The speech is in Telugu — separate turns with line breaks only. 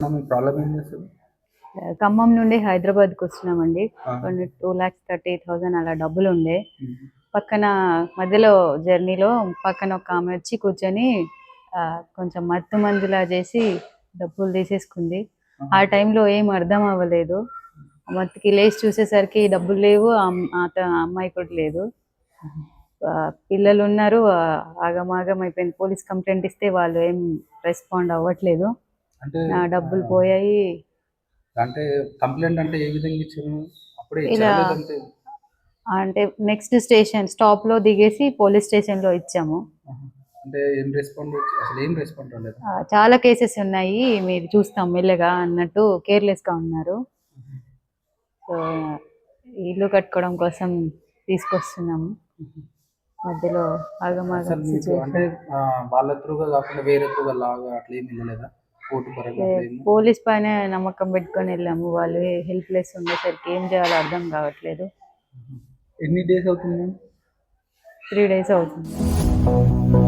మీ ప్రాబ్లమ్ ఏంది అసలు?
ఖమ్మం నుండి హైదరాబాద్కి వచ్చినామండి.
ఆహా!
కొన్ని 2,30,000 అలా డబ్బులు ఉండే.
హుహు.
పక్కన మధ్యలో జర్నీలో పక్కన ఒక ఆమె వచ్చి కూర్చొని కొంచెం మత్తు మందులా చేసి డబ్బులు తీసేసుకుంది. ఆ
ఆహా!
టైంలో ఏం అర్థం అవ్వలేదు. మత్తుకి లేచి చూసేసరికి డబ్బులు లేవు. అమ్మాయి కూడా లేదు. పిల్లలు ఉన్నారు. ఆగమాగం అయిపోయింది. పోలీస్ కంప్లైంట్ ఇస్తే వాళ్ళు ఏం రెస్పాండ్ అవ్వట్లేదు.
అంటే
నా డబ్బులు పోయాయి.
అంటే కంప్లెయింట్ అంటే ఏ విధంగా ఇచ్చారు? అప్పుడే ఇచ్చారా?
ఇలా
లేదంటే
అంటే నెక్స్ట్ స్టాప్‌లో దిగేసి పోలీస్ స్టేషన్‌లో ఇచ్చాము.
ఆహా! అంటే ఏం రెస్పాండ్ అసలు ఏం రెస్పాండ్ రాలేదా?
చాలా కేసెస్ ఉన్నాయి. మీరు చూస్తాం మెల్లగా అన్నట్టు కేర్‌లెస్‌గా ఉన్నారు.
హుహు.
సో, ఇల్లు కట్టుకోవడం కోసం తీసుకొస్తున్నాము.
హుహు.
మధ్యలో ఆగమాగం
అసలు మీకు అంటే
సిట్యుయేషన్.
వాళ్ళ త్రూగా కాకుండా వేరే త్రూగా లాగా అట్లా ఏమి వెళ్ళలేదా? కోర్టు పరంగా అట్లా ఏమి?
పోలీస్ పైన నమ్మకం పెట్టుకొని వెళ్ళాము. వాళ్ళు హెల్ప్‌లెస్ ఉండేసరికి ఏం చేయాలో అర్థం కావట్లేదు.
హుహు. ఎన్ని డేస్ అవుతుంది మ్యామ్?
3 డేస్ అవుతుంది.